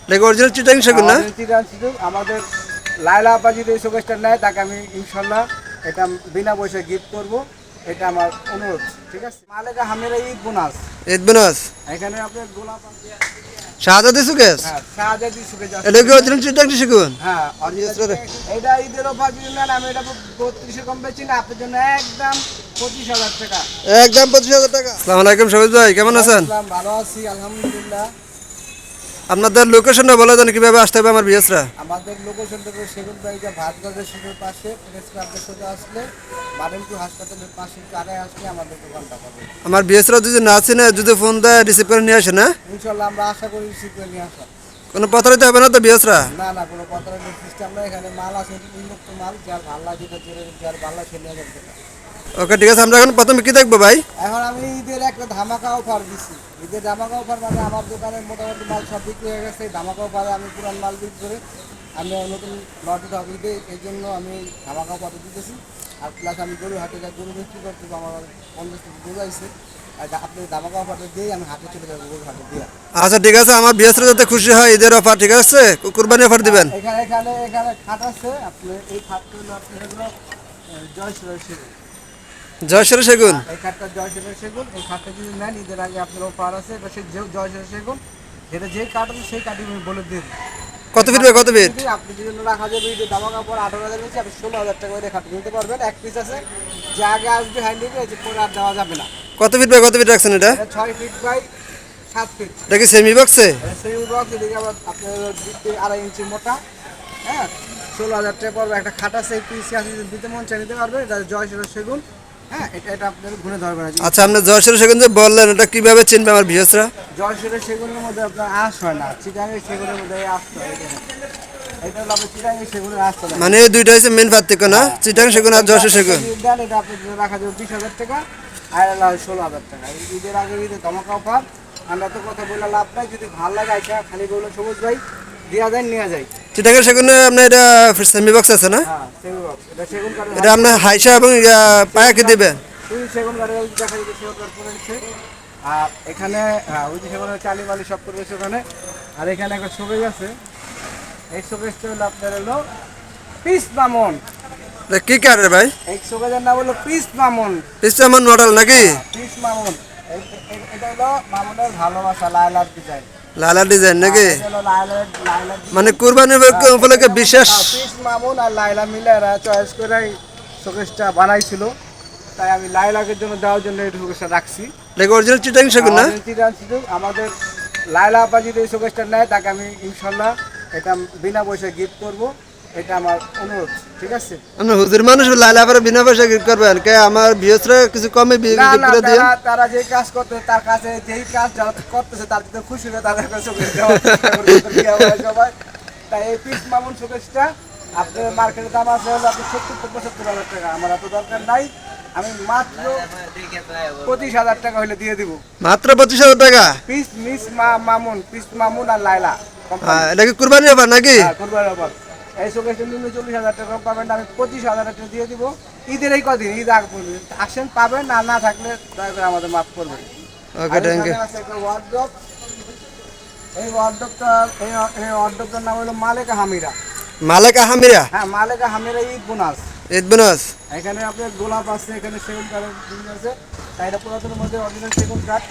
Leg original Chittagong সেগুন না? চিটাং সেগুন। আমাদের লায়লা আপা যদি এই শোকেসটা নেয় তাকে আমি ইনশাল্লাহ এটা বিনা পয়সায় গিফট করব। এটা আমার অনুরোধ, ঠিক আছে? মালেকা হামেরা ঈদ বোনাস। ঈদ বোনাস এখানে আপনার গোলাপ শাহজাদি সুকেস। হ্যাঁ শাহজাদি শোকেস আছে। এটা কি অরিজিনাল চিটাং সেগুন? হ্যাঁ অরিজিনাল। এটা ঈদের অফার যদি নেন আমি এটা 32 কম বেচি না, আপনার জন্য একদম 25,000 টাকা। একদম 25,000 টাকা। আসসালামু আলাইকুম সবুজ ভাই, কেমন আছেন? ভালো আছি আলহামদুলিল্লাহ। আপনাদের লোকেশনটা বলে দেন, কিভাবে আসতে হবে আমার ভিউয়ার্সরা? আমাদের লোকেশনটা সেগুন বাড়িটা ভাতগড়ের সেতুর পাশে, প্রেস ক্লাবের সাথে আসলে বারেমপুর হাসপাতালের পাশে একটু আগায় আসলে আমাদের দোকানটা পাবে। আমার ভিউয়ার্সরা যদি না চিনে, যদি ফোন দেয় রিসিভ করে নিয়ে আসে না? ইনশাল্লাহ আমরা আশা করি রিসিভ করে নিয়ে আসা। কোনো প্রতারিত হবে না তো ভিউয়ার্সরা? না না, কোনো প্রতারণার সিস্টেম না। এখানে মাল আছে উন্মুক্ত মাল, যার ভালো লাগে যার ভালো লাগে সে নিয়ে যাবে। ওকে ঠিক আছে, আমরা এখন প্রথমে কি দেখবো ভাই? এখন আমি ঈদের একটা ধামাকা অফার দিচ্ছি। ঈদের ধামাকা অফার মানে আমার দোকানের মোটামুটি মাল সব বিক্রি হয়ে গেছে। এই ধামাকা অফারে আমি পুরান মাল বিক্রি করে আমি নতুন লটে ঢাকিতে, এই জন্য আমি ধামাকা অফার দিতেছি। আর প্লাস আমি গরু হাটে যা গরু বিক্রি করতে আমার 50 টাকা গরু আছে। আর আপনি ধামাকা অফারটা দিয়ে আমি হাটে চলে যাবো, গরু হাটে দিয়ে। আচ্ছা ঠিক আছে, আমার ভিউয়ার্সরা যাতে খুশি হয়, ঈদের অফার ঠিক আছে, কুরবানি অফার দিবেন। এখানে এখানে এখানে খাট আছে। আপনি এই খাটটা হলো আপনি এগুলো জয়সুরের সেগুন। জয়সর সেগুন। এই খাটটা জয়সুরের সেগুন। এই খাটটা যদি নেন ঈদের আগে আপনার অফার আছে। এবার সেই জয়সুরের সেগুন যেটা যেই কাঠ আছে সেই কাঠই আমি বলে দিন। কত ফিট ভাই, কত ফিট? আপনি যদি রাখা যাবে ঈদের দামা কাপড় 18,000 নিচ্ছে, আপনি 16,000 টাকা করে খাট নিতে পারবেন। এক পিস আছে, যে আগে আসবে হ্যান্ড নিবে, যে পরে আর দেওয়া যাবে না। কত ফিট ভাই, কত ফিট রাখছেন এটা? 6 ফিট বাই 7 ফিট। এটা কি সেমি বক্সে? সেই বক্স এদিকে আবার আপনার 2.5 ইঞ্চি মোটা। হ্যাঁ 16,000 টাকা পড়বে। একটা খাট আছে, এই পিস আছে, দিতে মন চাই নিতে পারবে। এটা জয়সুরের সেগুন। হ্যাঁ এটা আপনার ঘুরে ধরবে না। আচ্ছা, আপনি জয়সর সেগুন যে বললেন, এটা কিভাবে চিনবে আমার ভিউয়ার্সরা? জয়সুরের সেগুনের মধ্যে আপনার আঁশ হয় না, চিটাঙের সেগুনের মধ্যে আঁশ হয়। এটা হলো আপনার চিটাঙের সেগুনের আঁশ হয়। মানে এই দুইটা হচ্ছে মেন পার্থক্য না, চিটাং সেগুন আর যশোর সেগুন? এটা আপনার রাখা যাবে 20,000 টাকা, আর 16,000 টাকা। ঈদের আগে ঈদের ধামাকা অফার। আমরা তো কথা বলে লাভ নাই। যদি ভালো লাগে আইসা খালি বললো সবুজ ভাই দেওয়া যায়, নেওয়া যায়। চিটাংয়ের সেগুনে আপনার এটা সেমি বক্স আছে না? হ্যাঁ সেগুন বক্স। এটা সেগুন কাঠের। এটা আপনার হাইসা এবং পায়া কি দিবেন? ওই সেগুন কাঠের দেখা যাচ্ছে সেগুন কাঠ পরে দিচ্ছে। আর এখানে ওই যে সেগুনের চালি মালি সব করবে ওখানে। আর এখানে একটা শোকেজ আছে। এই শোকেজটা হলো আপনার হলো পিস মামুন। এটা কি কাঠের ভাই? এই শোকেজের নাম হলো পিস মামুন। পিস্টামান মডেল নাকি? পিস মামুন। এটা হলো মামুনের ভালোবাসা, লায়লার ডিজাইন। লালা ডিজাইন নাকি? এটা হলো লায়লার মানে কুরবানি উপলক্ষে বিশেষ। পিস মামুন আর লায়লা মিলে এরা চয়েস করে শোকেসটা বানাইছিল। তাই আমি লায়লাকে জন্য দেওয়ার জন্য এই শোকেসটা রাখছি। লেগ অরিজিনাল চিটাং সেগুন না? আমাদের লায়লা আপা যদি এই শোকেসটা নেয় তাকে আমি ইনশাল্লাহ এটা বিনা পয়সায় গিফট করব। এটা আমার অনুরোধ, ঠিক আছে? আপনি হুজুর মানুষ, লালা পরে বিনা পয়সা গিফট করবেন কে? আমার ভিউয়ার্সরা কিছু কমে না গিফট না, করে দিন। তারা যে কাজ করতে, তার কাছে যেই কাজ যারা করতেছে তার যদি খুশি হয়ে তাদের কাছে শোকেস দেওয়ার চেষ্টা করবো সবাই। তাই এই পিস মামুন শোকেসটা আপনার মার্কেটের দাম আছে হলো আপনি 70-75,000 টাকা। আমার এত দরকার নাই। আমি মাত্র 25,000 টাকা হলে দিয়ে দিব। মাত্র 25,000 টাকা? পিস মিস মামুন, পিস মামুন আর লায়লা। এটা কি কুরবানি অফার নাকি? কুরবানির অফার। এই শোকেসটা নিলে 40,000 টাকা পাবেন। আমি 25,000 টাকা দিয়ে দিব। ঈদের এই কদিন, ঈদ আগ পর্যন্ত আসেন পাবেন। আর না থাকলে দয়া করে আমাদের মাফ করবেন। Okay thank you. একটা ওয়ার্ডরোব। এই ওয়ার্ডরোবটার নাম হলো মালেকা হামিরা। মালেকা হামিরা? হ্যাঁ মালেকা হামিরা ঈদ বোনাস। ঈদ বোনাস। এখানে আপনার গোলাপ আছে, এখানে সেগুন কাঠের জিনিস আছে। তাই এটা পুরাতনের মধ্যে অরিজিনাল সেগুন কাঠ।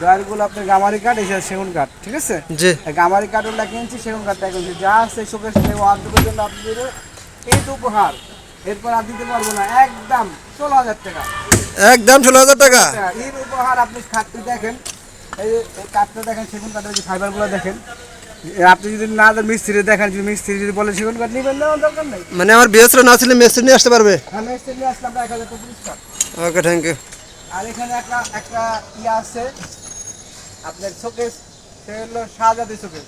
ডয়ারগুলো আপনার গামারি কাঠ, এই সেগুন কাঠ, ঠিক আছে? জি। গামারি কাঠও লাগিয়ে ইঞ্চি, সেগুন কাঠ লাগিয়ে ইঞ্চি। যা আছে শোকেস ওয়ার্ডরোবের জন্য আপনি ঈদ উপহার। এরপর আর দিতে পারবো না, একদম 16,000 টাকা। একদম 16,000 টাকা? ঈদ উপহার। আপনি খাটটি দেখেন, এই কাঠটা দেখেন, সেগুন কাঠের যে ফাইবারগুলো দেখেন। আপনি যদি না মিস্ত্রি দেখেন, যদি মিস্ত্রি যদি বলে সেগুন কাঠ নেবেন, নেওয়ার দরকার নেই। মানে আমার বিএসরা না ছিল মিস্ত্রি নিয়ে আসতে পারবে? হ্যাঁ মিস্ত্রি নিয়ে আসলে আমরা 1,000 টাকা পুরস্কার। ওকে থ্যাংক ইউ। আর এখানে একটা ইয়ে আছে আপনার শোকেস, সে হলো শাহজাদি শোকেস।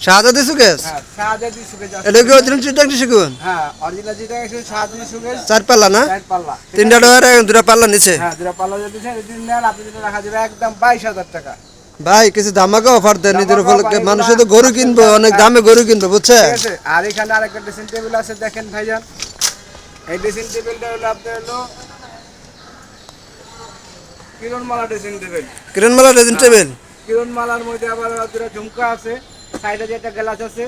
শাহজাদি সুকেস? হ্যাঁ শাহজাদি শোকেস। এটা কি অরিজিনাল চিটাং সেগুন? হ্যাঁ অরিজিনাল যেটা আছে শাহজাদি শোকেস। 4 পাল্লা না? 4 পাল্লা। 3টা ডয়ার আর 2টা পাল্লা নিচে? হ্যাঁ 2টা পাল্লা যদি নেন আপনি যদি রাখা যাবে একদম 22,000 টাকা। ভাই কিছু ধামাকা অফার দেন ঈদের উপলক্ষে, মানুষ তো গরু কিনবো, অনেক দামে গরু কিনবো, বুঝছেন? ঠিক আছে। আর এখানে আরেকটা ড্রেসিং টেবিল আছে, দেখেন ভাইজান। এই ড্রেসিং টেবিলটা হলো আপনার হলো Kiranmala dressing table. Kiranmala dressing table? কিরণমালার মধ্যে আবার দুটো ঝুমকা আছে, সাইডে যে একটা গ্লাস আছে,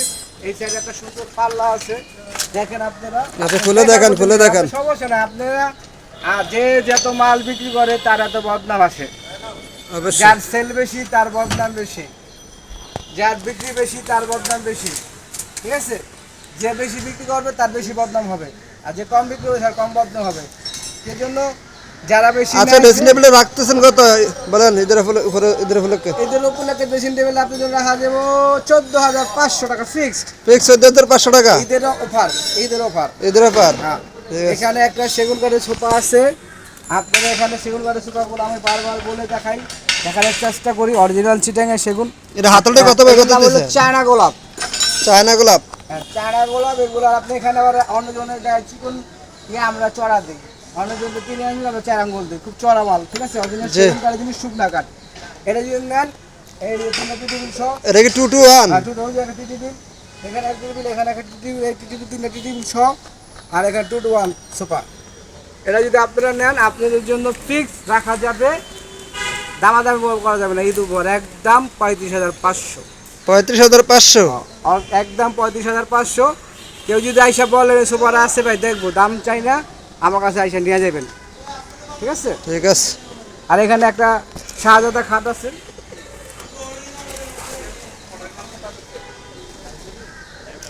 এই সাইডে একটা সুন্দর পাল্লা আছে। দেখেন আপনারা, আচ্ছা খুলে দেখান, খুলে দেখান। সমস্যা না, আপনারা যে যত মাল বিক্রি করে তার এত বদনাম আসে। অবশ্যই। যার সেল বেশি তার বদনাম বেশি, যার বিক্রি বেশি তার বদনাম বেশি, ঠিক আছে? যে বেশি বিক্রি করবে তার বেশি বদনাম হবে, আর যে কম বিক্রি করবে তার কম বদনাম হবে। সেজন্য যারা বেশি আচ্ছা নেয়, ড্রেসিং টেবিলে রাখতেছেন কত বলেন, ঈদের উপলক্ষে? এদের উপলক্ষে ড্রেসিং টেবিল আপনাদের রাখা যাবো 14,500 টাকা ফিক্সড। ফিক্স 14,500 টাকা ঈদের অফার, ঈদের অফার। ঈদের ব্যাপার। হ্যাঁ, ঠিক আছে। এখানে একটা সেগুন কাঠের সোফা আছে। আপনারা এখানে সেগুন কাঠের সোফাগুলো আমি বারবার বলে দেখানোর চেষ্টা করি, অরিজিনাল চিটাঙের সেগুন। এটা হাতলটা কত বাই কত দিয়েছেন? চায়না গোলাপ। চায়না গোলাপ। হ্যাঁ, চায়না গোলাপ। এগুলো আপনি এখানে আবার অন্যজনের গায়ে চিকন আমরা চড়া দিই, অন্যজনকে 3 আঙুল আমরা 4 আঙুল দিই, খুব চড়া মাল, ঠিক আছে? অরিজিনাল জি। সেগুন কাঠের জিনিস, শুকনা কাঠ। এটা যদি নেন, এই টিটিবিল সহ, এটা কি 2 to 1? আর দুটো হচ্ছে একটা টিটিবিল, এখানে একটা টিটিবিল, এখানে একটা টিটিবিল, এই টিটিবিল, 3টা টিটিবিল সহ, আর এখানে 2 to 1 সোফা। এটা যদি আপনারা নেন, আপনাদের জন্য ফিক্স রাখা যাবে, দামাদামি করা যাবে না। ঈদ উপর একদম 35,500, 35,500। একদম 35,500। কেউ যদি আইসা বলেন সোফাটা আছে ভাই, দেখবো, দাম চাই না, আমার কাছে আইসা নিয়ে যাবেন, ঠিক আছে? ঠিক আছে। আর এখানে একটা শাহজাদা খাট আছে।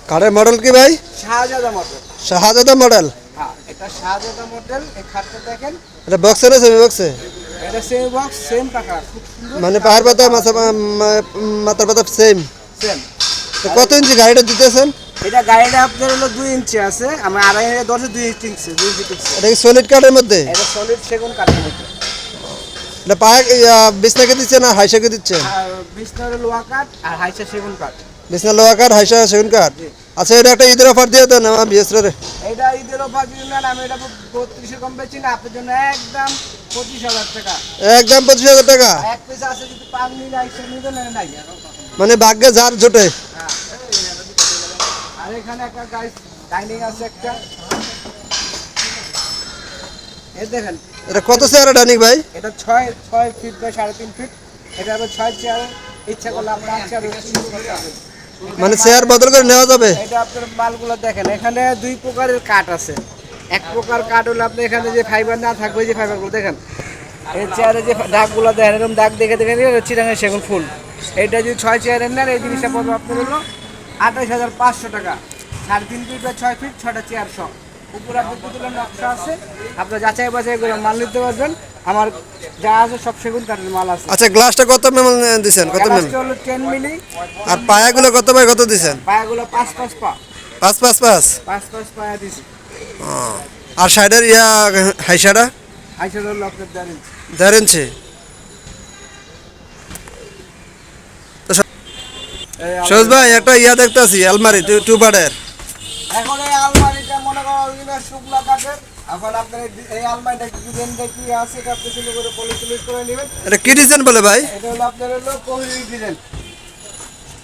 কাঠের মডেল কি ভাই? শাহজাদা মডেল। শাহজাদা মডেল। হ্যাঁ, এটা শাহজাদা মডেল। এই খাটটা দেখেন, এটা বক্সে না সেমি বক্সে? এটা সেম বক্স, সেম টাকা, খুব সুন্দর। মানে পাহাড় পাতা মাথার পাতা সেম। সেম। কত ইঞ্চি গাড়িটা দিতেছেন? এটা গাড়িটা আপনার হলো 2 ইঞ্চি আছে, আমি 2.5 10 2 ইঞ্চি, 2 ইঞ্চি। এটা কি সলিড কাঠের মধ্যে? এটা সলিড সেগুন কাঠের মধ্যে। এটা পায়ে বিছনাকে দিচ্ছে না হাইসাকে দিচ্ছে? আর বিষ্ণুর লোহা কাঠ আর হাইসা সেগুন কাঠ। বিছনা লোহা কাঠ, হাইসা সেগুন কাঠ। জি। আচ্ছা এটা একটা ঈদের অফার দিয়ে দেন আমার বিএসরে। এটা ঈদের অফার দিন না, আমি এটা 32 কম বেচি না, আপনার জন্য একদম 25,000 টাকা। একদম 25,000 টাকা। এক পিস আছে, যদি পান নিলে আইসা নিবেন, না নাই। মানে ভাগ্যে যার জোটে। হ্যাঁ। আর এখানে একটা গাইস ডাইনিং আছে একটা, এই দেখেন। এটা কত চেয়ারে ডাইনিং ভাই? এটা 6 ফিট বাই 3.5 ফিট। এটা আবার 6 চেয়ার, ইচ্ছা করলে আপনার চেয়ার। মানে চেয়ার বদল করে নেওয়া যাবে? এটা আপনার মালগুলো দেখেন, এখানে 2 প্রকারের কাঠ আছে। এক প্রকার কাঠ হলো আপনি এখানে যে ফাইবার না থাকবে, যে ফাইবারগুলো দেখেন, এই চেয়ারে যে দাগগুলো দেখেন, এরকম দাগ দেখে দেখে চিরাঙের সেগুন ফুল। এইটা যদি 6 চেয়ারের নেন, এই জিনিসটা পড়বে আপনার হলো 28,500 টাকা। 3.5 ফিট বা 6 ফিট, 6টা চেয়ার সহ। উপরে আপনার পুতুলের নকশা আছে, আপনার যাচাই বাছাই করে মাল নিতে পারবেন। আমার যা আছে সব সেগুন কাঠের মাল আছে। আচ্ছা গ্লাসটা কত এমএম দিছেন? কত এমএম? গ্লাসটা হলো 10 মিলি। আর পায়াগুলো কত বাই কত দিছেন? পায়াগুলো 5 পা, 5 5 পায়া দিছি। আর সাইডের হাইসাটা আইসা হলো আপনার 1.5 ইঞ্চি। 1.5 ইঞ্চি। সহজ ভাই একটা দেখতে আছি আলমারি 2 পার্টের। এখন এই আলমারিটা মনে করেন অরিজিনাল শুকনা কাঠের। এখন আপনার এই আলমারিটা ডিজাইনটা কি আছে, এটা আপনি সুন্দর করে পলিশ করে নেবেন। এটা কি ডিজাইন বলে ভাই? এটা হলো আপনার হলো কোহলি ডিজাইন।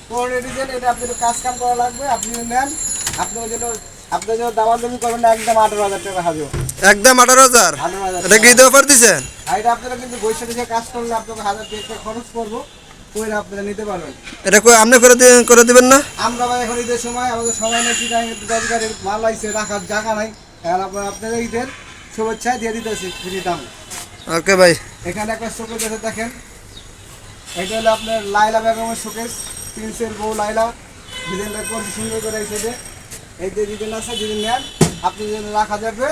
কোহলি ডিজাইন, এটা আপনার কাজ কাম করা লাগবে। আপনি নেন, আপনার জন্য দামাদামি করবেন না, একদম 18,000 টাকা হবে। একদম 18,000? 18,000। এটা কি ঈদ অফার দিছেন? আর এটা আপনারা কিন্তু বৈশাখ থেকে কাজ করলে আপনাকে 1,000 টাকা খরচ করবো, করে আপনারা নিতে পারবেন। এটা আপনি করে দিবেন না? আমরা ভাই এখন ঈদের সময়, আমাদের সময় নেই, রোজগারের মাল আইছে, রাখার জায়গা নাই। এখন আপনারা ঈদের শুভেচ্ছা দিয়ে দিতেছি ফ্রি দাম। ওকে ভাই। এখানে একটা শোকেস আছে দেখেন, এটা হলো আপনার লাইলা বেগমের শোকেস, প্রিন্সের বউ লাইলা। ডিজাইনটা করতে সুন্দর করে এসেছে। এই যে ডিজাইন আছে, ডিজাইন নেন, আপনি যেন রাখা যাবে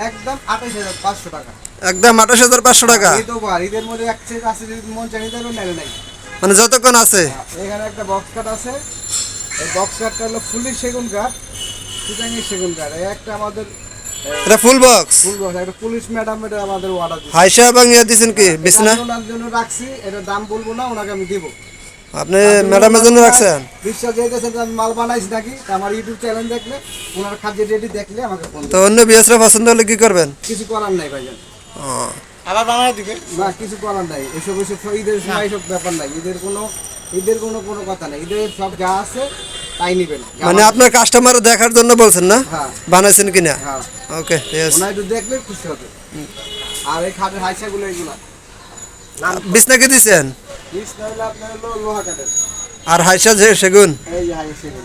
একদম 28,500 টাকা। একদম 28,500 টাকা? এই তো বার ঈদের মধ্যে এক সেট আছে, যদি মন চাই নিতে পারবেন, নেলে নাই। মানে যতক্ষণ আছে। এখানে একটা বক্স কাট আছে, এই বক্স কাটটা হলো ফুলি সেগুন কাঠ, চিটাঙের সেগুন কাঠ। এই একটা আমাদের এটা ফুল বক্স? ফুল বক্স, একটা পুলিশ ম্যাডাম এটা আমাদের অর্ডার দিচ্ছে। হাইসা এবং দিছেন কি বিছনা? ওনার জন্য রাখছি, এটা দাম বলবো না, ওনাকে আমি দিব। আপনি ম্যাডামের জন্য রাখছেন? বিশ্বাস যেতেছেন আমি মাল বানাইছি নাকি, তা আমার ইউটিউব চ্যানেল দেখলে, ওনার খাদ্য রেডি দেখলে আমাকে ফোন তো অন্য বিএসরা পছন্দ হলে কি করবেন? কিছু করার নাই ভাইজান, ও, আবার বানাই দিবে না, কিছু করার নাই। এসব ঈদের সময় এসব ব্যাপার নাই, ঈদের কোনো কথা নাই। ঈদের সব যা আছে তাই নিবেন। মানে আপনার কাস্টমার দেখার জন্য বলছেন না? হ্যাঁ। বানাইছেন কিনা? হ্যাঁ, ওকে ইয়েস। ওনার একটু দেখলে খুশি হবে। আর এই খাটের হাইসাগুলো, এইগুলো বিছনা কি দিছেন? নিচটা হলো আপনার হলো লোহা কাঠের, আর হাইসা যে সেগুন। এই যে হাই সেগুন।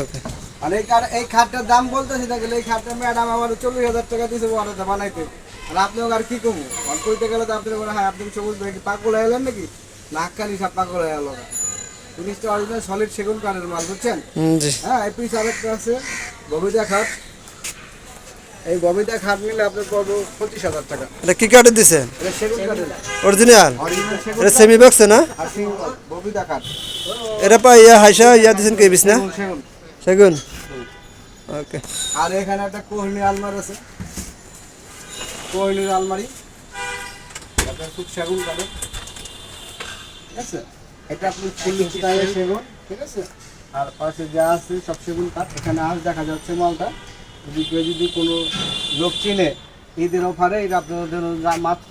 ওকে। আর এই খাটটার দাম বলতেছি না গেলে এই খাটটা ম্যাডাম আমার 40,000 টাকা দিয়েছে বড়টা বানাইতে। আর আপনি আর কি কমু আর কইতে গেলে তো আপনি বলে হ্যাঁ আপনি সবুজ ভাই কি পাগল হয়ে গেলেন নাকি, নাককানি সব পাগল হয়ে গেল। জিনিসটা অরিজিনাল সলিড সেগুন কাঠের মাল, বুঝছেন? জি। হ্যাঁ এই পিস আরেকটা আছে ববিতা খাট। এই ববিতা খাট নিলে আপনার পড়বো 25,000 টাকা। এটা কি কাটে দিছেন? এটা সেগুন কাঠের, অরিজিনাল? অরিজিনাল সেগুন এটা কাঠ সেমি বক্সে না? আর সিঙ্গল ববিতা খাট। এটা পাই হাইসা দিছেন কে বিছ না? সেগুন। সেগুন। ওকে। আর এখানে একটা কোহিনীর আলমারি আছে, কোহিনীর আলমারি আপনার খুব সেগুন কাঠে, ঠিক আছে? এটা আপনি ফুল স্টাইলে সেগুন, ঠিক আছে? আর পাশে যা আছে সব সেগুন কাঠ। এখানে আজ দেখা যাচ্ছে মালটা যদি কোনো লোক চিনে ঈদের অফারে এটা আপনাদের জন্য মাত্র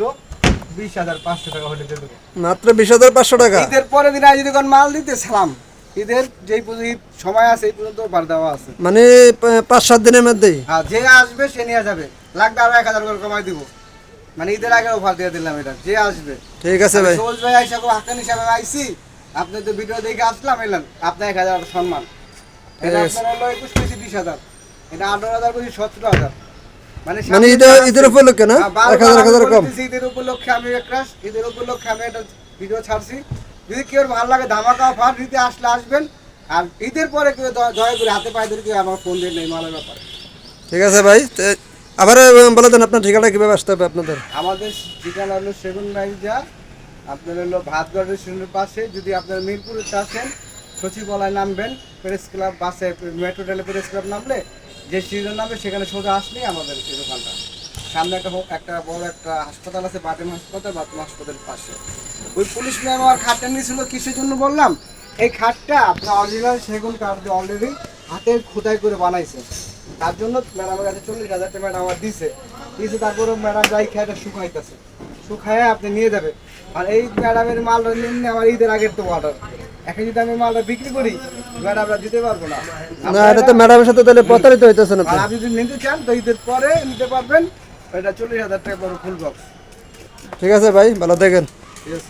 20,500 টাকা হলে দিয়ে দেবো। মাত্র 20,500 টাকা? ঈদের পরে দিন যদি কোন মাল দিতে সালাম, ঈদের যেই ঈদ সময় আছে এই পর্যন্ত অফার দেওয়া আছে। মানে 5-7 দিনের মধ্যেই? হ্যাঁ, যে আসবে সে নিয়ে যাবে, লাগবে আরো 1,000 করে কমাই দিব। মানে ঈদের আগে অফার দিয়ে দিলাম এটা, যে আসবে। ঠিক আছে ভাই। সবুজ ভাই আইসা কো হাকান হিসাবে আইছি, আপনি তো ভিডিও দেখে আসলাম এলেন, আপনার 1,000 সম্মান। এটা Yes. আপনার হলো 21 কেজি 20,000, এটা 18,000 কেজি 17,000। মানে মানে ঈদের উপলক্ষে না? 1,000 কম? ঈদের উপলক্ষে আমি ঈদের উপলক্ষে আমি একটা ভিডিও ছাড়ছি। যদি কেউ ভালো লাগে ধামাকা অফার দিতে আসলে আসবেন। আর ঈদের পরে কেউ দয়া করে হাতে পায়ে ধরে কেউ আমার ফোন দিয়ে নেই মালের ব্যাপারে। ঠিক আছে ভাই। আবার বলে দেন আপনার ঠিকানা কিভাবে আসতে হবে আপনাদের? আমাদের ঠিকানা হলো সেগুন রাইজা, আপনার হলো ভাতগড় রেস্টুরেন্টের পাশে। যদি আপনার মিরপুরে আসেন সচিবালয় নামবেন, প্রেস ক্লাব বাসে মেট্রো রেলে প্রেস ক্লাব নামলে যে সিজন নামবে সেখানে সোজা আসলেই আমাদের এই দোকানটা। সামনে একটা বড় একটা হাসপাতাল আছে, বাটেম হাসপাতালের পাশে। ওই পুলিশ ম্যাম আমার খাটটা নিয়েছিল কিসের জন্য বললাম, এই খাটটা আপনার অরিজিনাল সেগুন কাঠ দিয়ে অলরেডি হাতের খোদাই করে বানাইছে। তার জন্য ম্যাডামের কাছে 40,000 টাকা ম্যাডাম আমার দিছে। তারপরে ম্যাডাম যাই খাইটা শুকাইতেছে, শুকায় আপনি নিয়ে যাবে। আর এই ম্যাডামের মালটা নিয়ে আমার ঈদের আগের তো অর্ডার। এখন যদি আমি মালটা বিক্রি করি ম্যাডামরা দিতে পারবো না। না, এটা তো ম্যাডামের সাথে তাহলে প্রতারিত হইতেছে না। আর আপনি যদি নিতে চান তো ঈদের পরে নিতে পারবেন। এটা 40,000 টাকা বড় ফুল বক্স। ঠিক আছে ভাই, ভালো থাকেন। ঠিক আছে।